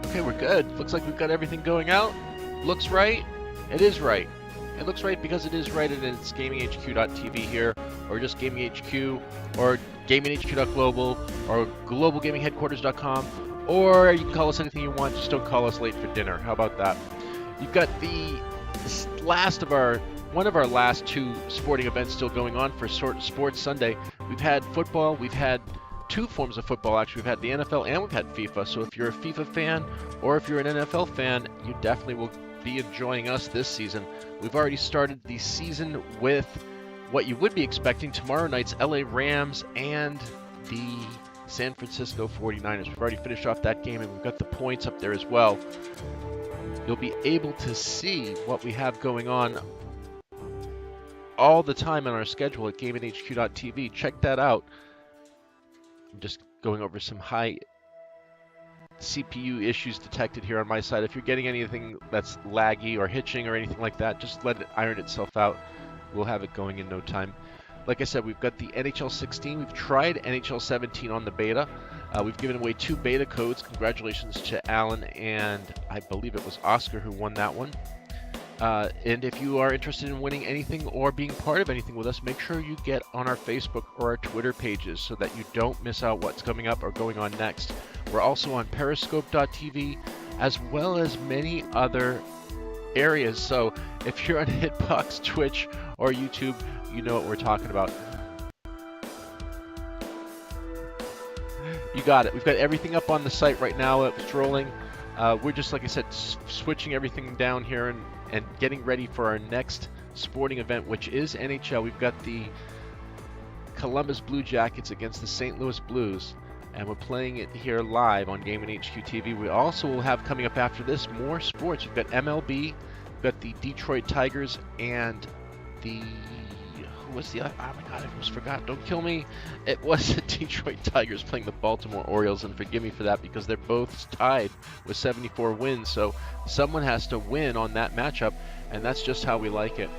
Okay, we're good. Looks like we've got everything going out. Looks right. It is right. It looks right because it is right, and it's gaminghq.tv here, or just gaminghq, or gaminghq.global, or globalgamingheadquarters.com, or you can call us anything you want. Just don't call us late for dinner. How about that? You've got one of our last two sporting events still going on for Sports Sunday. We've had football. We've had two forms of football, actually. We've had the NFL and we've had FIFA. So if you're a FIFA fan or if you're an NFL fan, you definitely will be enjoying us this season. We've already started the season with what you would be expecting tomorrow night's LA Rams and the San Francisco 49ers. We've already finished off that game, and we've got the points up there as well. You'll be able to see what we have going on all the time on our schedule at gaminghq.tv. Check that out. I'm just going over some high CPU issues detected here on my side. If you're getting anything that's laggy or hitching or anything like that, just let it iron itself out. We'll have it going in no time. Like I said, we've got the NHL 16. We've tried NHL 17 on the beta. We've given away 2 beta codes. Congratulations to Alan, and I believe it was Oscar who won that one. And if you are interested in winning anything or being part of anything with us, make sure you get on our Facebook or our Twitter pages so that you don't miss out what's coming up or going on next. We're also on periscope.tv as well as many other areas. So if you're on Hitbox, Twitch, or YouTube, you know what we're talking about. You got it. We've got everything up on the site right now. It's rolling. We're just, like I said, switching everything down here and getting ready for our next sporting event, which is NHL. We've got the Columbus Blue Jackets against the St. Louis Blues, and we're playing it here live on Gaming HQ TV. We also will have coming up after this more sports. We've got MLB, we've got the Detroit Tigers, and the oh my god, I almost forgot. Don't kill me. It was the Detroit Tigers playing the Baltimore Orioles, and forgive me for that because they're both tied with 74 wins. So someone has to win on that matchup, and that's just how we like it.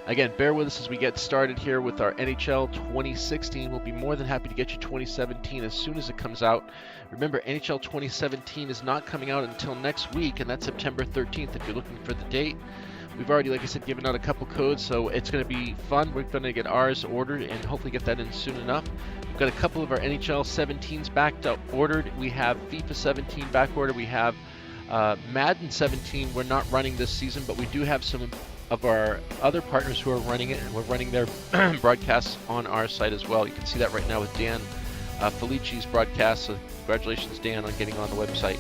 Again, bear with us as we get started here with our NHL 2016. We'll be more than happy to get you 2017 as soon as it comes out. Remember, NHL 2017 is not coming out until next week, and that's September 13th if you're looking for the date. We've already, like I said, given out a couple codes, so it's going to be fun. We're going to get ours ordered and hopefully get that in soon enough. We've got a couple of our NHL 17s backed up ordered. We have FIFA 17 back ordered. We have Madden 17. We're not running this season, but we do have some of our other partners who are running it, and we're running their broadcasts on our site as well. You can see that right now with Dan Felici's broadcast, so congratulations, Dan, on getting on the website.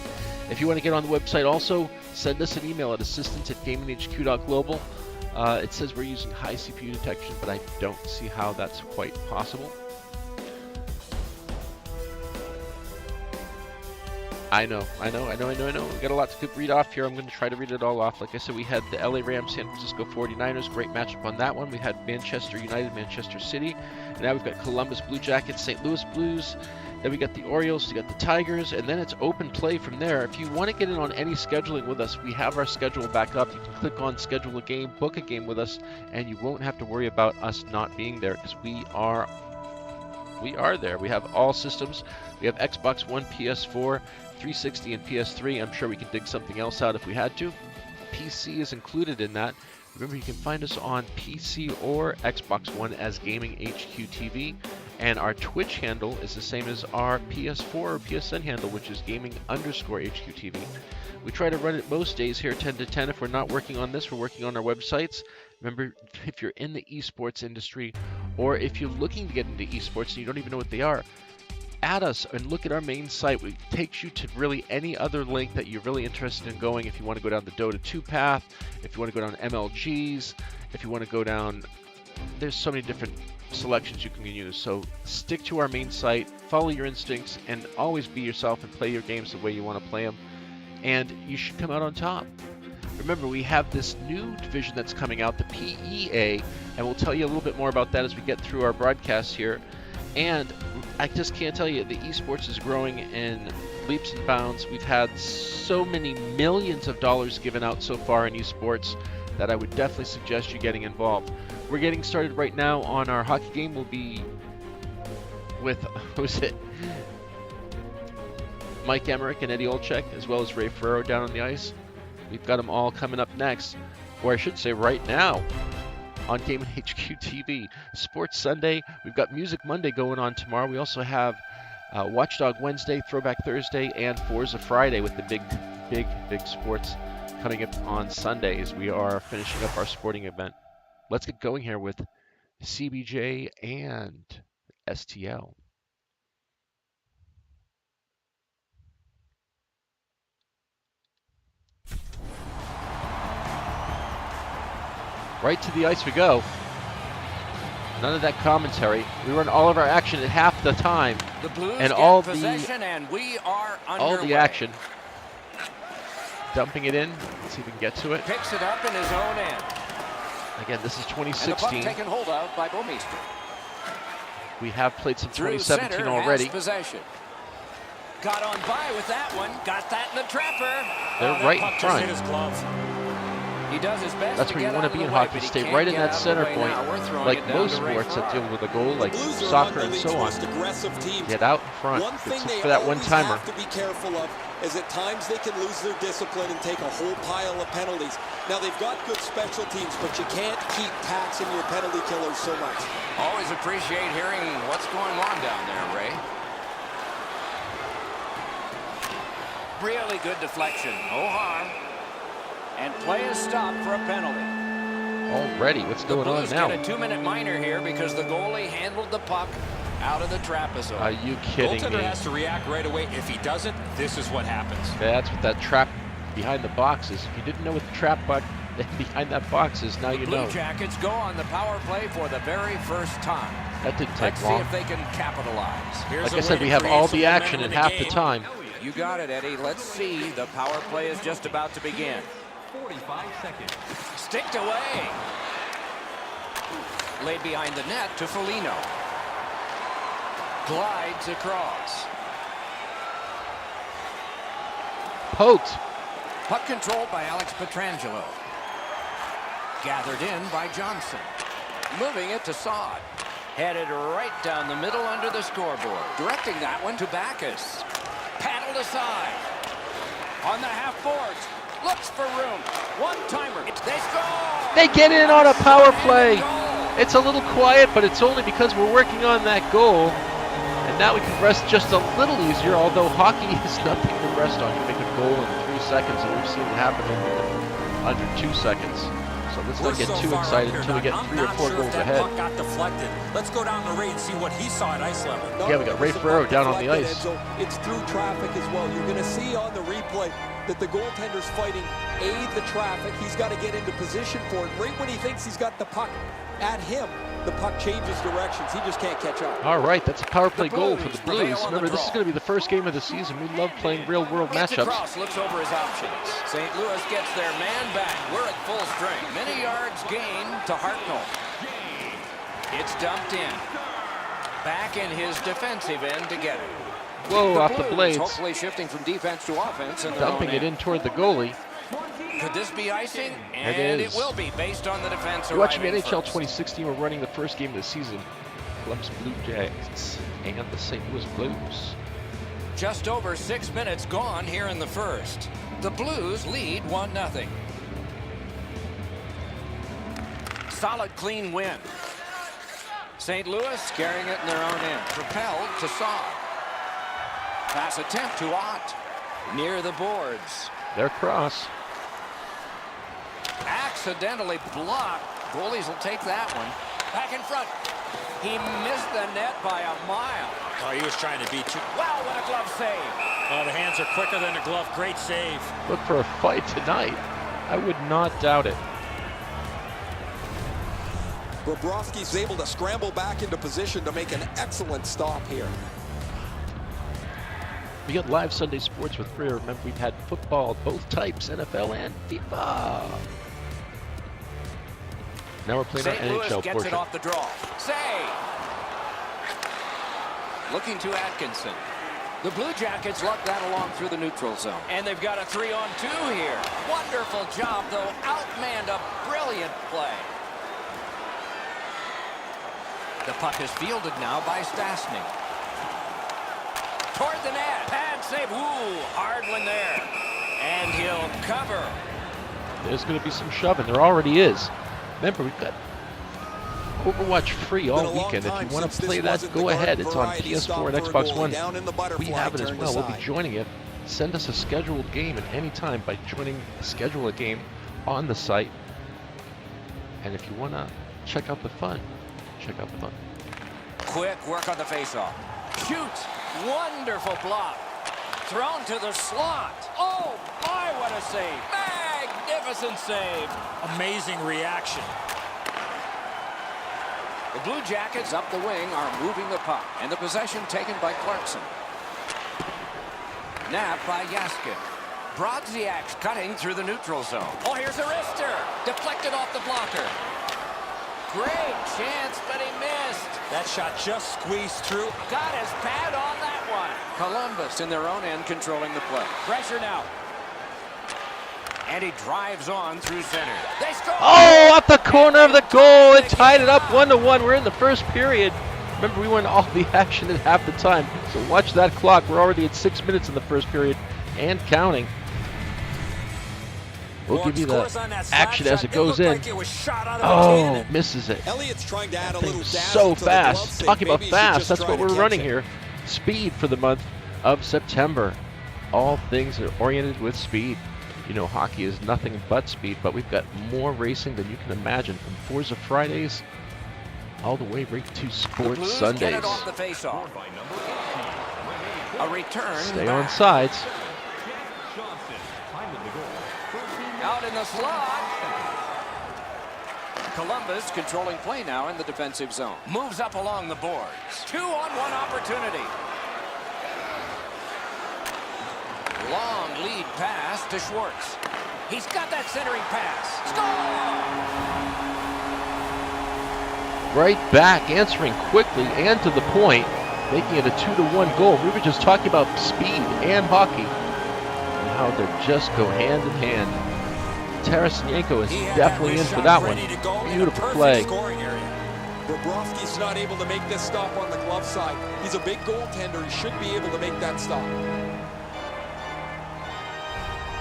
If you want to get on the website also, send us an email at assistance@gaminghq.global. It says we're using high CPU detection, but I don't see how that's quite possible. I know. We got a lot to read off here. I'm going to try to read it all off. Like I said, we had the LA Rams, San Francisco 49ers. Great matchup on that one. We had Manchester United, Manchester City. And now we've got Columbus Blue Jackets, St. Louis Blues. Then we got the Orioles, we got the Tigers, and then it's open play from there. If you want to get in on any scheduling with us, we have our schedule back up. You can click on schedule a game, book a game with us, and you won't have to worry about us not being there because we are there. We have all systems. We have Xbox One, PS4, 360, and PS3. I'm sure we can dig something else out if we had to. PC is included in that. Remember, you can find us on PC or Xbox One as Gaming HQ TV. And our Twitch handle is the same as our PS4 or PSN handle, which is gaming_HQTV. We try to run it most days here 10 to 10. If we're not working on this, we're working on our websites. Remember, if you're in the esports industry, or if you're looking to get into esports and you don't even know what they are, add us and look at our main site. It takes you to really any other link that you're really interested in going. If you want to go down the Dota 2 path, if you want to go down MLGs, if you want to go down, there's so many different selections you can use. So stick to our main site, follow your instincts, and always be yourself and play your games the way you want to play them, and you should come out on top. Remember, we have this new division that's coming out, the PEA, and we'll tell you a little bit more about that as we get through our broadcast here. And I just can't tell you, the esports is growing in leaps and bounds. We've had so many millions of dollars given out so far in esports that I would definitely suggest you getting involved. We're getting started right now on our hockey game. We'll be with, who's it? Mike Emmerich and Eddie Olczyk, as well as Ray Ferraro down on the ice. We've got them all coming up next, or I should say right now, on Game HQ TV. Sports Sunday. We've got Music Monday going on tomorrow. We also have Watchdog Wednesday, Throwback Thursday, and Forza Friday with the big sports coming up on Sunday as we are finishing up our sporting event. Let's get going here with CBJ and STL. Right to the ice we go. None of that commentary. We run all of our action at half the time. The Blues and all the action. Dumping it in. Let's see if we can get to it. Picks it up in his own end. Again, this is 2016. And the puck taken hold of by Bomeister. We have played some Through 2017 center, already. has possession. Got on by with that one. Got that in the trapper. They're right in front. He does his best. That's where you want to be in hockey. Stay right in that center point. Like most sports that deal with a goal, like soccer and so on. Get out in front. It's for that one-timer. Have to be careful of is at times they can lose their discipline and take a whole pile of penalties. Now they've got good special teams, but you can't keep taxing your penalty killers so much. Always appreciate hearing what's going on down there, Ray. Really good deflection. No harm. And play is stopped for a penalty. Already, what's going on now? Get a 2-minute minor here because the goalie handled the puck out of the trapezoid. Are you kidding me? Goaltender has to react right away. If he doesn't, this is what happens. That's what that trap behind the box is. If you didn't know what the trap behind that box is, now you know. Blue Jackets go on the power play for the very first time. That didn't take Let's long. see if they can capitalize. Like I said, we have all the action at half the time. You got it, Eddie. Let's see. The power play is just about to begin. 45 seconds. Sticked away. Laid behind the net to Foligno. Glides across. Poked. Puck controlled by Alex Pietrangelo. Gathered in by Johnson. Moving it to Saad. Headed right down the middle under the scoreboard. Directing that one to Backus. Paddled aside. On the half boards. Looks for room. One-timer. They score! They get in on a power play. It's a little quiet, but it's only because we're working on that goal. And now we can rest just a little easier, although hockey is nothing to rest on. You make a goal in 3 seconds, and we've seen it happen in under 2 seconds. So let's not get too excited until we get 3 or 4 goals ahead. Puck got deflected. Let's go down to Ray and see what he saw at ice level. Yeah, we got Ray Ferraro down on the ice. It's through traffic as well. You're going to see on the replay that the goaltender's fighting the traffic. He's got to get into position for it. Right when he thinks he's got the puck at him, the puck changes directions. He just can't catch up. All right, that's a power play goal for the Blues. Remember, this is going to be the first game of the season. We love playing real-world matchups. Across, looks over his options. St. Louis gets their man back. We're at full strength. Many yards gained to Hartnell. It's dumped in. Back in his defensive end to get it. Whoa, off the blades. Hopefully shifting from defense to offense. Dumping it in toward the goalie. Could this be icing? It And is. it will be based on the defense. You're watching arriving NHL first. 2016. We're running the first game of the season. Columbus Blue Jackets and the St. Louis Blues. Just over 6 minutes gone here in the first. The Blues lead 1-0. Solid, clean win. St. Louis carrying it in their own end. Propelled to Saad. Pass attempt to Ott. Near the boards. Their cross. Accidentally blocked. Goalies will take that one. Back in front. He missed the net by a mile. Oh, he was trying to beat you. Wow, what a glove save. Oh, the hands are quicker than the glove. Great save. Look for a fight tonight. I would not doubt it. Bobrovsky's able to scramble back into position to make an excellent stop here. We got live Sunday sports with Freer. Remember, we've had football, both types, NFL and FIFA. Now we're playing our St. Louis NHL gets portion. it off the draw. Save. Looking to Atkinson. The Blue Jackets luck that along through the neutral zone. And they've got a 3-on-2 here. Wonderful job, though. Outmanned a brilliant play. The puck is fielded now by Stastny. toward the net. Pad save. Ooh, hard one there. And he'll cover. There's going to be some shoving. There already is. Remember, we've got Overwatch free all weekend. If you want to play that, go ahead. It's on PS4 and Xbox One. We have it as well. We'll be joining it. Send us a scheduled game at any time by schedule a game on the site. And if you want to check out the fun, check out the fun. Quick work on the faceoff. Shoots. Wonderful block. Thrown to the slot. Oh, my, what a save. Magnificent save. Amazing reaction. The Blue Jackets up the wing are moving the puck, and the possession taken by Clarkson. Nap by Yaskin. Brodziak's cutting through the neutral zone. Oh, here's a wrister. Deflected off the blocker. Great chance, but he missed. That shot just squeezed through. Got his pad on that one. Columbus in their own end controlling the play. Pressure now. And he drives on through center. They score! Oh, off the corner of the goal. It tied it up 1-1. We're in the first period. Remember, we won all the action at half the time. So watch that clock. We're already at 6 minutes in the first period and counting. We'll give you the action as it goes in. Oh, misses it. Elliott's trying to add a little so fast. Talking about fast, that's what we're running here. Speed for the month of September. All things are oriented with speed. You know, hockey is nothing but speed, but we've got more racing than you can imagine, from Forza Fridays all the way right to Sports Sundays. Get it off the face-off. A return. Stay on sides. Out in the slot. Columbus controlling play now in the defensive zone. Moves up along the boards. 2-on-1 opportunity. Long lead pass to Schwartz. He's got that centering pass. Score! Right back, answering quickly and to the point, making it a 2-1 goal. We were just talking about speed and hockey, and how they just go hand in hand. Tarasenko is definitely in for that one. Beautiful play. Bobrovsky's not able to make this stop on the glove side. He's a big goaltender. He should be able to make that stop.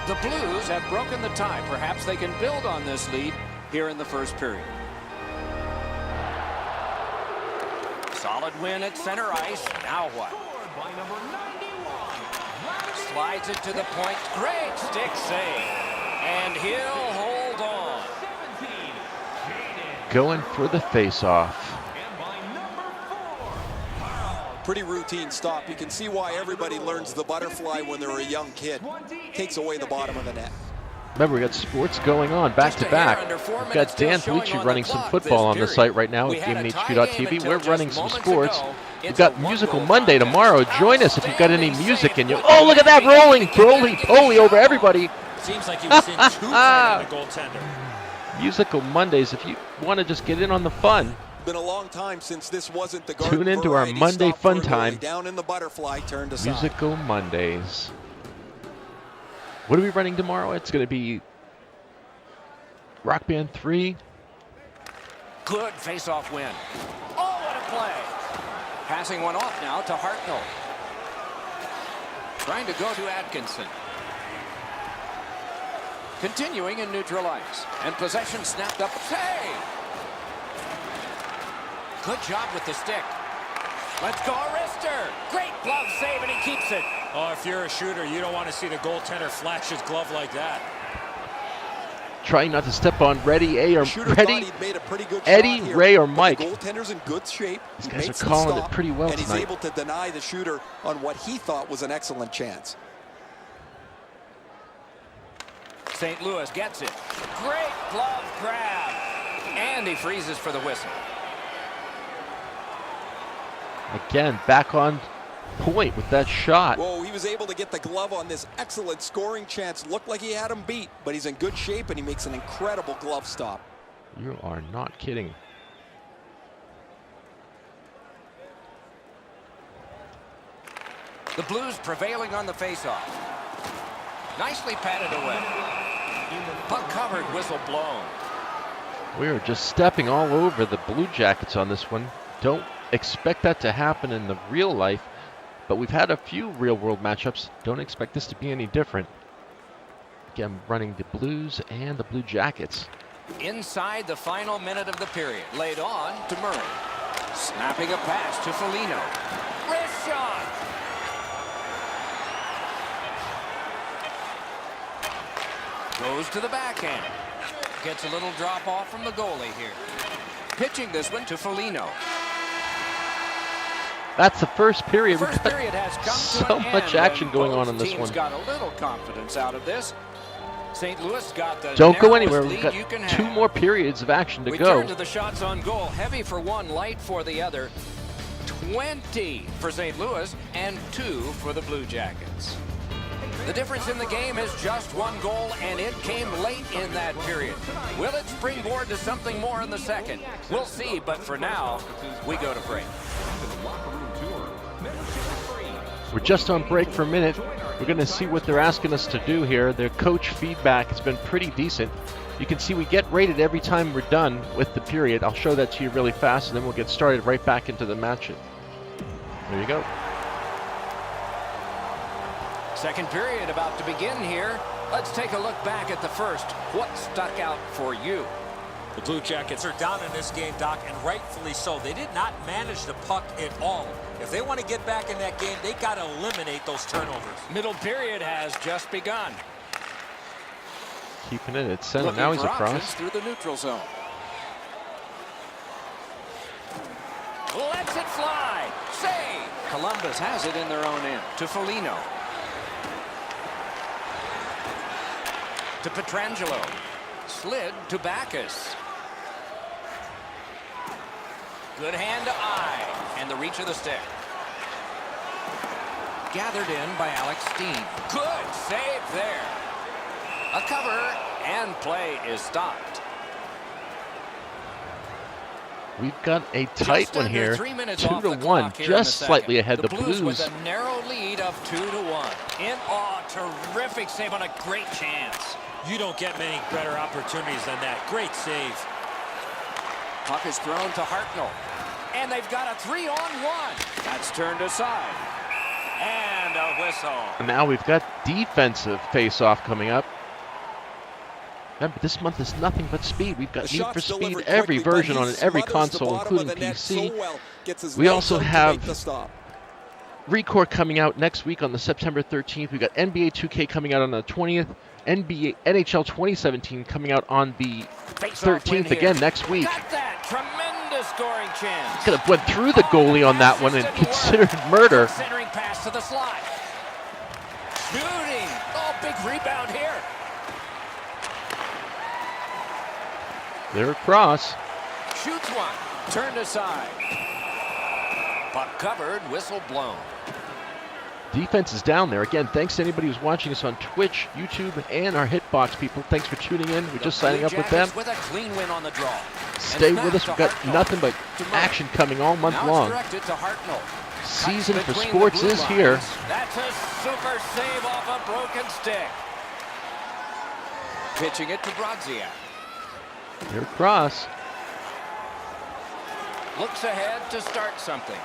The Blues have broken the tie. Perhaps they can build on this lead here in the first period. Solid win at center ice. Now what? Slides it to the point. Great stick save. And he'll hold on. Going for the face-off. Pretty routine stop. You can see why everybody learns the butterfly when they're a young kid. Takes away the bottom of the net. Remember, we got sports going on back to back. We've got Dan Felici running some football on the site right now with GameHQ.tv. We're running some sports. We've got Musical Monday tomorrow. Join us if you've got any music in you. Oh, look at that rolling, roly-poly over everybody. Seems like he was in too tight on the goaltender. Musical Mondays, if you want to just get in on the fun. Been a long time since this wasn't the Tune into our Monday fun time. Down in the butterfly, turned aside. Musical Mondays. What are we running tomorrow? It's going to be Rock Band 3. Good face-off win. Oh, what a play. Passing one off now to Hartnell. Trying to go to Atkinson. Continuing in neutral ice. And possession snapped up. Save! Good job with the stick. Let's go, Arister. Great glove save, and he keeps it. Oh, if you're a shooter, you don't want to see the goaltender flash his glove like that. Trying not to step on Eddie, Ray, or Mike. The goaltender's in good shape. These guys are calling it pretty well tonight. And he's able to deny the shooter on what he thought was an excellent chance. St. Louis gets it. Great glove grab. And he freezes for the whistle. Again, back on point with that shot. Whoa, he was able to get the glove on this excellent scoring chance. Looked like he had him beat, but he's in good shape and he makes an incredible glove stop. You are not kidding. The Blues prevailing on the faceoff. Nicely patted away. Puck covered, whistle blown. We are just stepping all over the Blue Jackets on this one. Don't expect that to happen in the real life, but we've had a few real-world matchups. Don't expect this to be any different. Again, running the Blues and the Blue Jackets. Inside the final minute of the period. Laid on to Murray. Snapping a pass to Foligno. Wrist shot. Goes to the backhand. Gets a little drop off from the goalie here. Pitching this one to Foligno. That's the first period. First We've got period has come so to an much end, action and going both on in this teams one. got a little confidence out of this. St. Louis got the Don't go narrowest anywhere. We've lead got you can 2 have. more periods of action to We go. turn to the shots on goal. Heavy for one, light for the other. 20 for St. Louis and 2 for the Blue Jackets. The difference in the game is just 1 goal, and it came late in that period. Will it springboard to something more in the second? We'll see, but for now, we go to break. We're just on break for a minute. We're going to see what they're asking us to do here. Their coach feedback has been pretty decent. You can see we get rated every time we're done with the period. I'll show that to you really fast, and then we'll get started right back into the match. There you go. Second period about to begin here. Let's take a look back at the first. What stuck out for you? The Blue Jackets are down in this game, Doc, and rightfully so. They did not manage the puck at all. If they want to get back in that game, they got to eliminate those turnovers. Middle period has just begun. Keeping it at center. Looking Now he's for across. options through the neutral zone. Lets it fly. Save. Columbus has it in their own end. To Foligno. To Pietrangelo. Slid to Backus. Good hand to eye. And the reach of the stick. Gathered in by Alex Steen. Good save there. A cover and play is stopped. We've got a tight Just one under here. 3 minutes 2 off to the 1, clock here in the just second. slightly ahead. The Blues with a narrow lead of 2 to 1. Terrific save on a great chance. You don't get many better opportunities than that. Great save. Puck is thrown to Hartnell. And they've got a 3-on-1. That's turned aside. And a whistle. And now we've got defensive face-off coming up. Remember, this month is nothing but speed. We've got Need for Speed, every version on it, every console, including PC. We also have Recore coming out next week on the September 13th. We've got NBA 2K coming out on the 20th. NHL 2017 coming out on the 13th again next week. Got that tremendous scoring chance. Could have went through the goalie on that one and considered murder. Centering pass to the slot. Shooting. Oh, big rebound here. They're across. Shoots one. Turned aside. Puck covered. Whistle blown. Defense is down there. Again, thanks to anybody who's watching us on Twitch, YouTube, and our Hitbox people. Thanks for tuning in. We're just signing up with them. With a clean win on the draw. Stay with us. We've got nothing but action coming all month long. Directed to Hartnell. Season for sports is here. That's a super save off a broken stick. Pitching it to Brodziak. They're across. Looks ahead to start something.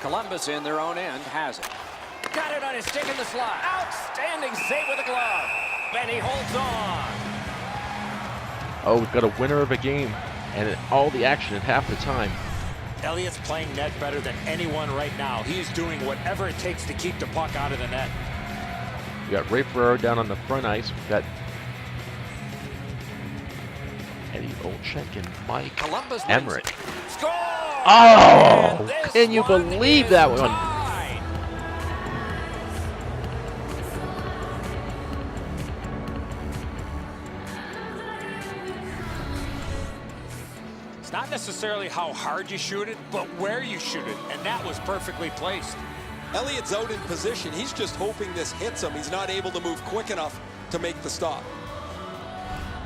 Columbus in their own end has it. Got it on his stick in the slot. Outstanding save with a glove. And he holds on. Oh, we've got a winner of a game and all the action at half the time. Elliott's playing net better than anyone right now. He's doing whatever it takes to keep the puck out of the net. We got Ray Ferraro down on the front ice. We've got Eddie Olczyk and Mike Columbus Emmerich. Score! Oh, can you believe that one? Tied. It's not necessarily how hard you shoot it, but where you shoot it, and that was perfectly placed. Elliott's out in position. He's just hoping this hits him. He's not able to move quick enough to make the stop.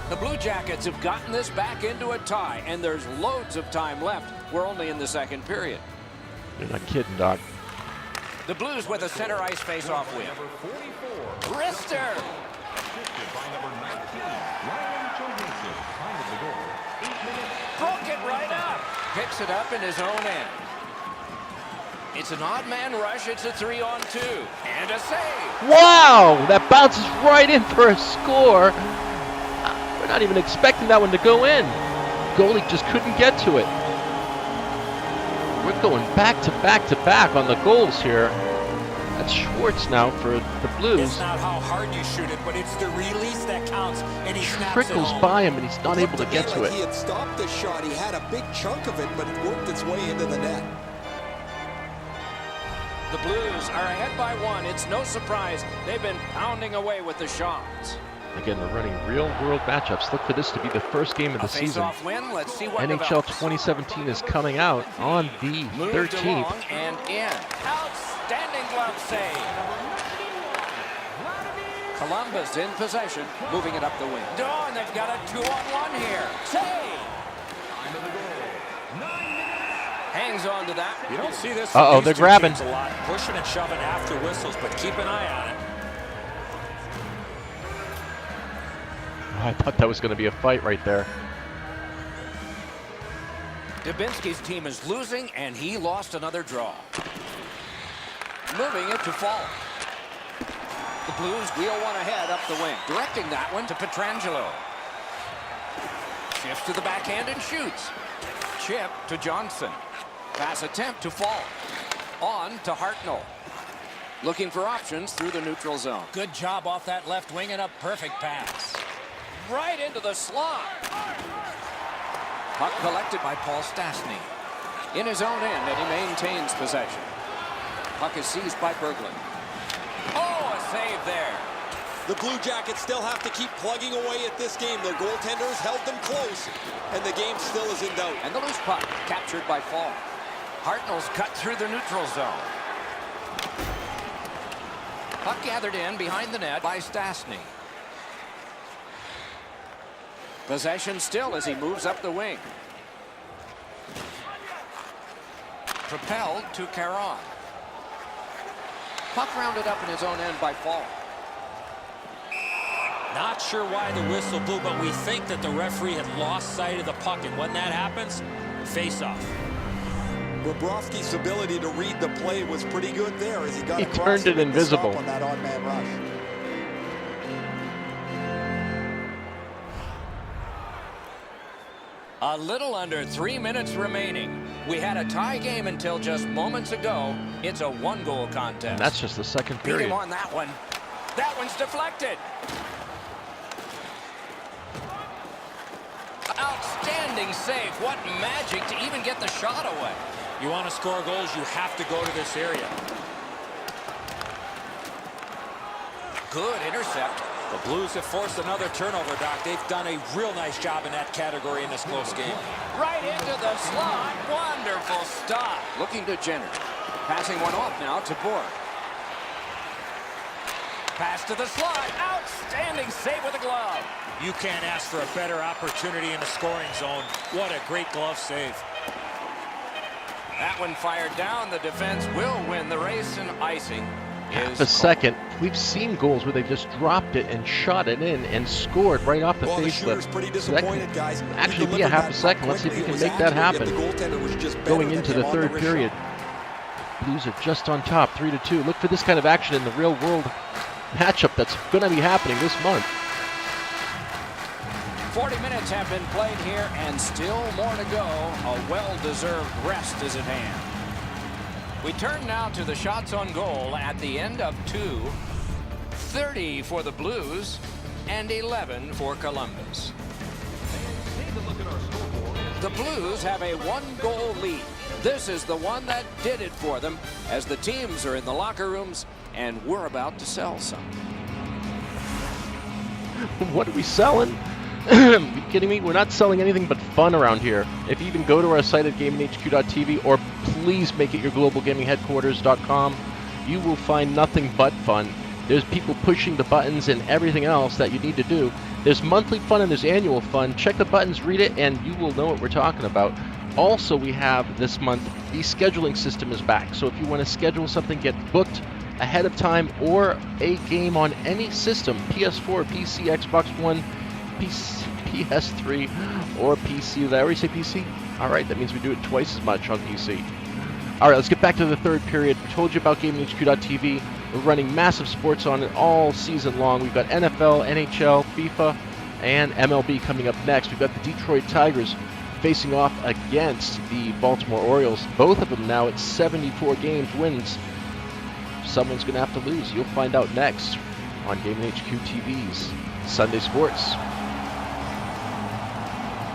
The Blue Jackets have gotten this back into a tie, and there's loads of time left. We're only in the second period. You're not kidding, Doc. The Blues with a center ice face-off win. Brister. Broke it right up. Picks it up in his own end. It's an odd man rush. It's a 3-on-2. And a save. Wow! That bounces right in for a score. We're not even expecting that one to go in. Goalie just couldn't get to it. We're going back to back to back on the goals here. That's Schwartz now for the Blues. It's not how hard you shoot it, but it's the release that counts, and he snaps it Trickles home. by him, and he's not able to get to it. He had stopped the shot. He had a big chunk of it, but it worked its way into the net. The Blues are ahead by 1. It's no surprise. They've been pounding away with the shots. Again, we're running real-world matchups. Look for this to be the first game of the season. Face-off win. Let's see what NHL develops. 2017 is coming out on the Moved 13th. along and in. Outstanding glove save. Columbus in possession, moving it up the wing. Oh, and they've got a 2-on-1 here. Save. Hangs on to that. You don't see this. Uh-oh, from they're these two grabbing. teams a lot, pushing and shoving after whistles, but keep an eye on it. Oh, I thought that was going to be a fight right there. Dubinsky's team is losing, and he lost another draw. Moving it to Fall. The Blues wheel one ahead up the wing. Directing that one to Pietrangelo. Shifts to the backhand and shoots. Chip to Johnson. Pass attempt to Fall. On to Hartnell. Looking for options through the neutral zone. Good job off that left wing and a perfect pass. Right into the slot. Puck collected by Paul Stastny. In his own end, and he maintains possession. Puck is seized by Berglund. Oh, a save there. The Blue Jackets still have to keep plugging away at this game. Their goaltenders held them close, and the game still is in doubt. And the loose puck captured by Fall. Hartnell's cut through the neutral zone. Puck gathered in behind the net by Stastny. Possession still as he moves up the wing. Propelled to Caron. Puck rounded up in his own end by Fall. Not sure why the whistle blew, but we think that the referee had lost sight of the puck, and when that happens, face-off. Bobrovsky's ability to read the play was pretty good there as he got He across turned it and made the stop invisible. on that odd man rush. A little under 3 minutes remaining. We had a tie game until just moments ago. It's a 1-goal contest. And that's just the second Beat him period. on that one. That one's deflected. Outstanding save. What magic to even get the shot away. You want to score goals, you have to go to this area. Good intercept. The Blues have forced another turnover, Doc. They've done a real nice job in that category in this close game. Right into the slot. Wonderful stop. Looking to Jenner. Passing one off now to Borg. Pass to the slot. Outstanding save with a glove. You can't ask for a better opportunity in the scoring zone. What a great glove save. That one fired down. The defense will win the race, and icing is The second, we've seen goals where they just dropped it and shot it in and scored right off the Well, the face of shooter's the pretty second. disappointed, guys. He Actually, be a delivered half that a second. Let's see if quickly. we It can was make that accurate, happen. yet the goaltender was just better Going than into him the on third wrist period. shot. Blues are just on top, 3-2. Look for this kind of action in the real world matchup that's going to be happening this month. 40 minutes have been played here, and still more to go. A well-deserved rest is at hand. We turn now to the shots on goal at the end of 2. 30 for the Blues and 11 for Columbus. The Blues have a 1-goal lead. This is the one that did it for them as the teams are in the locker rooms and we're about to sell some. What are we selling? Are you kidding me? We're not selling anything but fun around here. If you even go to our site at GamingHQ.tv, or please make it your globalgamingheadquarters.com, you will find nothing but fun. There's people pushing the buttons and everything else that you need to do. There's monthly fun and there's annual fun. Check the buttons, read it, and you will know what we're talking about. Also, we have this month, the scheduling system is back. So if you want to schedule something, get booked ahead of time, or a game on any system, PS4, PC, Xbox One, PS3, or PC. Did I already say PC? All right, that means we do it twice as much on PC. All right, let's get back to the third period. We told you about GamingHQ.tv. We're running massive sports on it all season long. We've got NFL, NHL, FIFA, and MLB coming up next. We've got the Detroit Tigers facing off against the Baltimore Orioles. Both of them now at 74 games wins. Someone's going to have to lose. You'll find out next on GamingHQ.tv's Sunday Sports.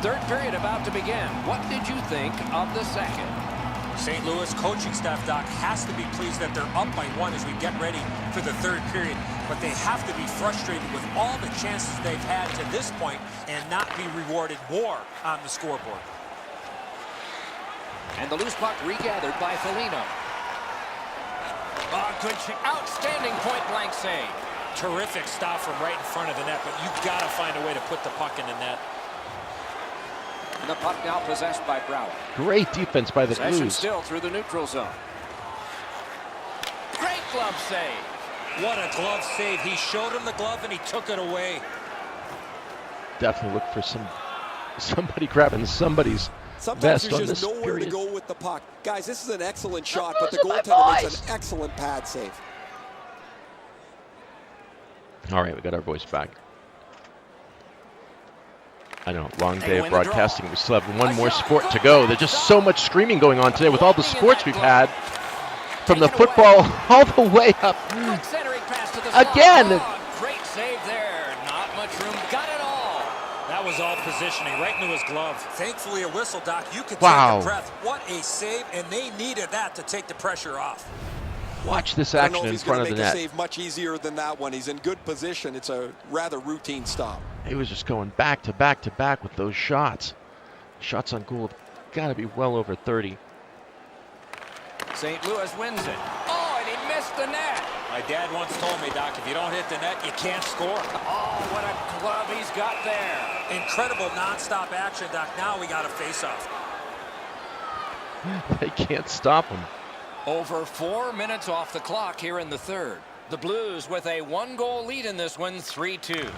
Third period about to begin. What did you think of the second? St. Louis coaching staff, Doc, has to be pleased that they're up by 1 as we get ready for the third period. But they have to be frustrated with all the chances they've had to this point and not be rewarded more on the scoreboard. And the loose puck regathered by Foligno. Good, outstanding point-blank save. Terrific stop from right in front of the net, but you've got to find a way to put the puck in the net. And the puck now possessed by Brower. Great defense by the Possession Blues. still through the neutral zone. Great glove save. What a glove save. He showed him the glove and he took it away. Definitely look for somebody grabbing somebody's Sometimes vest there's on just this nowhere period. to go with the puck. Guys, this is an excellent shot, but the Those are my goaltender makes boys. an excellent pad save. All right, we got our voice back. I know, long They day of win the draw. broadcasting. We still have one more sport to go. There's just so much screaming going on today with all the sports we've had. From the football all the way up. Good centering pass to the slot. Again. Oh, great save there. Not much room. Got it all. That was all positioning right into his glove. Thankfully a whistle, Doc. You could Wow. take a breath. What a save, and they needed that to take the pressure off. Watch this I don't know action if in he's front going of to the make a net. save much easier than that one. He's in good position. It's a rather routine stop. He was just going back to back to back with those shots. Shots on goal have got to be well over 30. St. Louis wins it. Oh, and he missed the net. My dad once told me, Doc, if you don't hit the net, you can't score. Oh, what a glove he's got there. Incredible nonstop action, Doc. Now we got a face-off. They can't stop him. Over 4 minutes off the clock here in the third. The Blues with a 1-goal lead in this one, 3-2.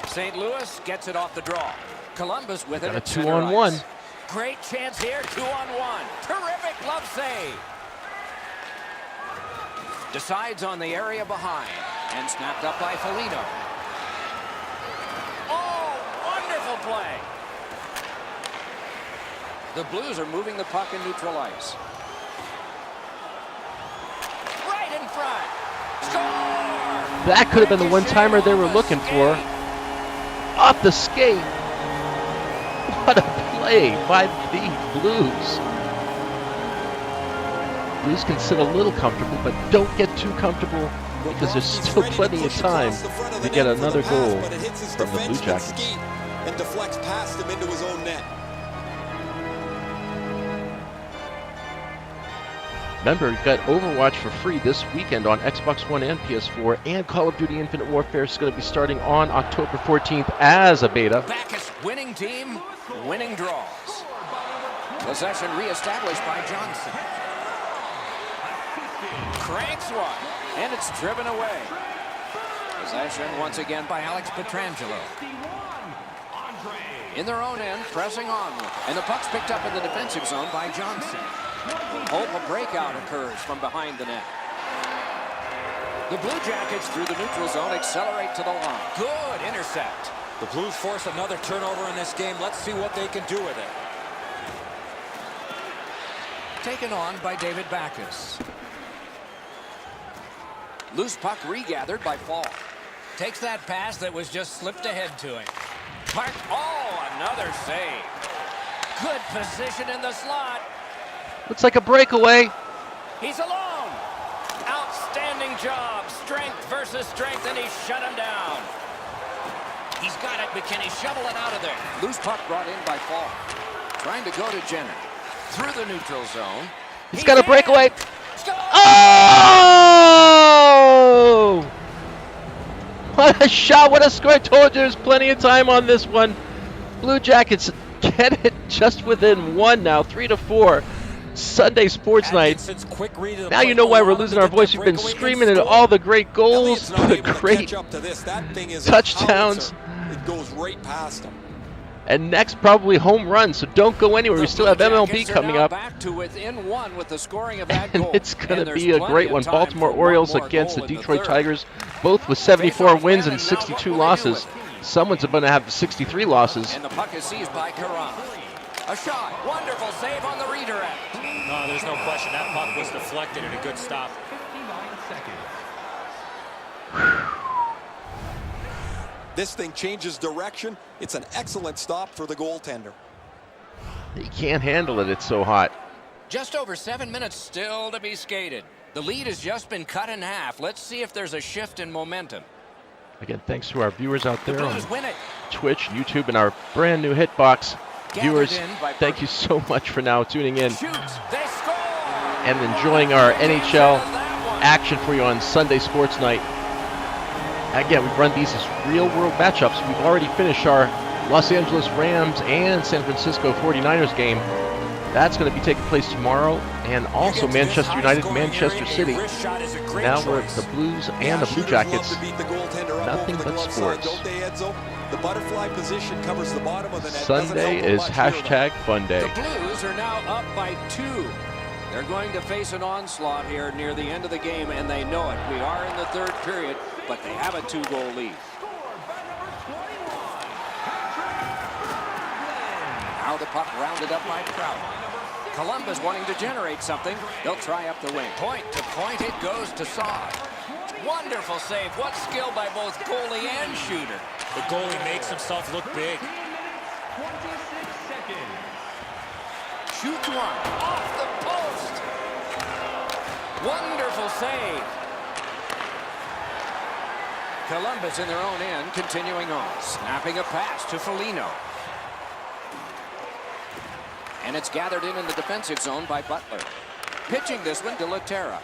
St. Louis gets it off the draw. Columbus with it Got a at center 2-on-1. ice. Great chance here, 2-on-1. Terrific glove save. Decides on the area behind and snapped up by Foligno. Oh, wonderful play. The Blues are moving the puck in neutral ice. Right in front. Score! That could have been the one-timer they were looking for. Off the skate. What a play by the Blues. Blues can sit a little comfortable, but don't get too comfortable because there's still plenty of time to get another goal from the Blue Jackets. And deflects past him into his own net. Remember, you've got Overwatch for free this weekend on Xbox One and PS4, and Call of Duty Infinite Warfare is going to be starting on October 14th as a beta. Backus winning team, winning draws. Possession reestablished by Johnson. Cranks one, and it's driven away. Possession once again by Alex Pietrangelo. In their own end, pressing on, and the puck's picked up in the defensive zone by Johnson. Hope a breakout occurs from behind the net. The Blue Jackets through the neutral zone accelerate to the line. Good intercept. The Blues force another turnover in this game. Let's see what they can do with it. Taken on by David Backus. Loose puck regathered by Fall. Takes that pass that was just slipped ahead to him. Park. Oh, another save. Good position in the slot. Looks like a breakaway. He's alone. Outstanding job. Strength versus strength, and he shut him down. He's got it, but can he shovel it out of there? Loose puck brought in by Fall. Trying to go to Jenner. Through the neutral zone. He's got a breakaway. Score! Oh! What a shot, what a score. I told you there's plenty of time on this one. Blue Jackets get it just within one now, 3-4. Sunday sports night. Now you know why we're losing our voice. We've been screaming at all the great goals, the great touchdowns. It goes right past him. And next, probably home run, so don't go anywhere. We still have MLB coming up. Back to within one with the scoring of that And goal. it's going to be a great one. Baltimore Orioles against the Detroit Tigers, both with 74 wins and 62 losses. Someone's going to have 63 losses. And the puck is seized by Karan. A shot. Wonderful save on the redirect. No, there's no question. That puck was deflected and a good stop. 59 seconds. This thing changes direction. It's an excellent stop for the goaltender. He can't handle it. It's so hot. Just over 7 minutes still to be skated. The lead has just been cut in half. Let's see if there's a shift in momentum. Again, thanks to our viewers out there on Blues win it. Twitch, YouTube, and our brand new Hitbox viewers. in by Thank you so much for now tuning in Shoots. They score. and enjoying our NHL action for you on Sunday Sports Night. Again, we've run these as real-world matchups. We've already finished our Los Angeles Rams and San Francisco 49ers game. That's going to be taking place tomorrow, and also Manchester United, Manchester City. Now we're at the Blues and the Blue Jackets. Nothing but sports. The butterfly position covers the bottom of the net. Sunday is hashtag fun day. The Blues are now up by 2. They're going to face an onslaught here near the end of the game, and they know it. We are in the third period, but they have a 2-goal lead. Now the puck rounded up by Trout. Columbus wanting to generate something. They'll try up the wing. Point to point, it goes to Saad. Wonderful save. What skill by both goalie and shooter. The goalie makes himself look big. 26 seconds. Shoots one off the post. Wonderful save. Columbus in their own end, continuing on. Snapping a pass to Foligno. And it's gathered in the defensive zone by Butler. Pitching this one to Laterra.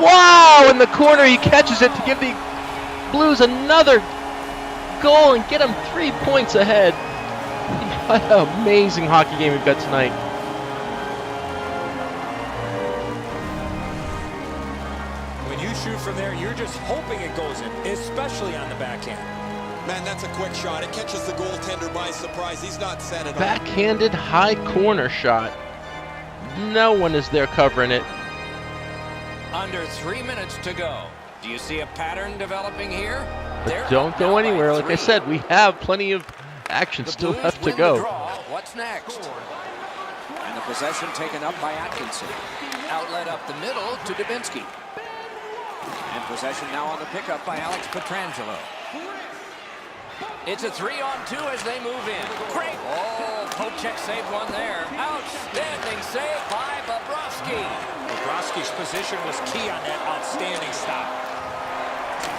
Wow! In the corner, he catches it to give the Blues another goal and get them 3 points ahead. What an amazing hockey game we've got tonight. When you shoot from there, you're just hoping it goes in, especially on the backhand. Man, that's a quick shot. It catches the goaltender by surprise. He's not set it up. Backhanded high corner shot. No one is there covering it. Under 3 minutes to go. Do you see a pattern developing here? But don't go anywhere. Like I said, we have plenty of action still left to go. What's next? And the possession taken up by Atkinson. Outlet up the middle to Dubinsky. And possession now on the pickup by Alex Pietrangelo. It's a 3-on-2 as they move in. Great. Oh, Popchek saved one there. Outstanding save by Bobrovsky. Bobrovsky's position was key on that outstanding stop.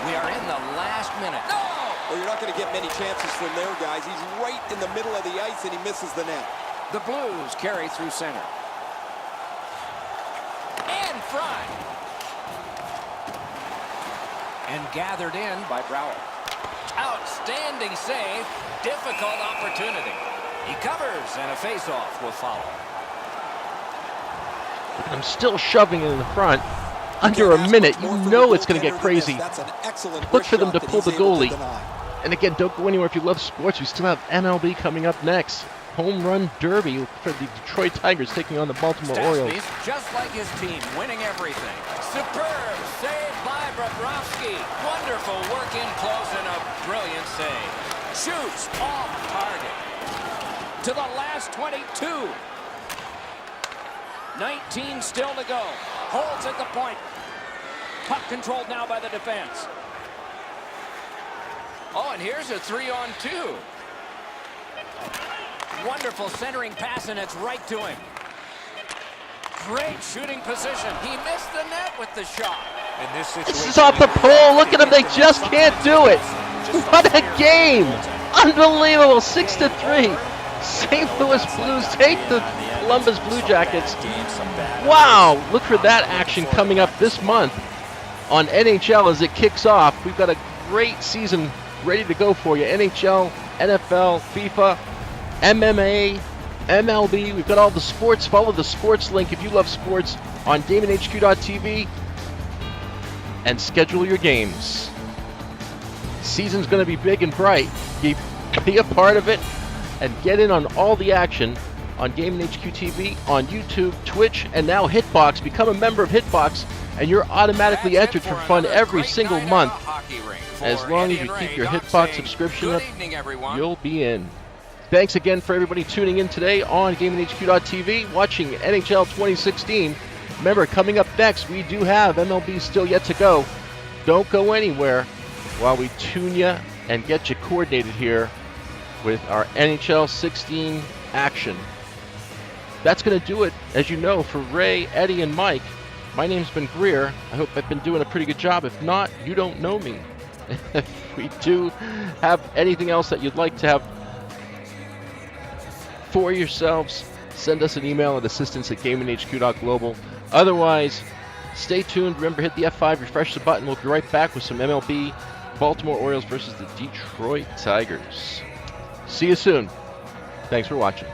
We are in the last minute. No! Well, you're not going to get many chances from there, guys. He's right in the middle of the ice, and he misses the net. The Blues carry through center. And Fry. And gathered in by Brouwer. Outstanding save. Difficult opportunity. He covers, and a face-off will follow. I'm still shoving it in the front. Under a minute, you know it's going to get crazy. That's an excellent Look for them to shot that pull the he's able to goalie. deny. And again, don't go anywhere if you love sports. We still have MLB coming up next. Home run derby for the Detroit Tigers taking on the Baltimore Orioles. Stastny's just like his team, winning everything. Superb save by Bobrovsky. Wonderful work in close and a brilliant save. Shoots off target. To the last 22. 19 still to go. Holds at the point. Puck controlled now by the defense. Oh, and here's a 3-on-2. Wonderful centering pass, and it's right to him. Great shooting position. He missed the net with the shot. In this This situation, is off the pole. Look at them. They just can't do it. What a game. Unbelievable. 6-3. St. Louis Blues take the Columbus Blue Jackets. Wow. Look for that action coming up this month on NHL as it kicks off. We've got a great season ready to go for you. NHL, NFL, FIFA, MMA, MLB. We've got all the sports. Follow the sports link if you love sports on DamonHQ.tv and schedule your games. Season's going to be big and bright. Be a part of it and get in on all the action on Gaming HQ TV, on YouTube, Twitch, and now Hitbox. Become a member of Hitbox, and you're automatically entered for fun every single month. As long as you keep your Hitbox subscription up, you'll be in. Thanks again for everybody tuning in today on GamingHQ.tv, watching NHL 2016. Remember, coming up next, we do have MLB still yet to go. Don't go anywhere while we tune you and get you coordinated here with our NHL 16 action. That's going to do it, as you know, for Ray, Eddie, and Mike. My name's been Greer. I hope I've been doing a pretty good job. If not, you don't know me. If we do have anything else that you'd like to have for yourselves, send us an email at assistance@gaminghq.global. Otherwise, stay tuned. Remember, hit the F5, refresh the button. We'll be right back with some MLB, Baltimore Orioles versus the Detroit Tigers. See you soon. Thanks for watching.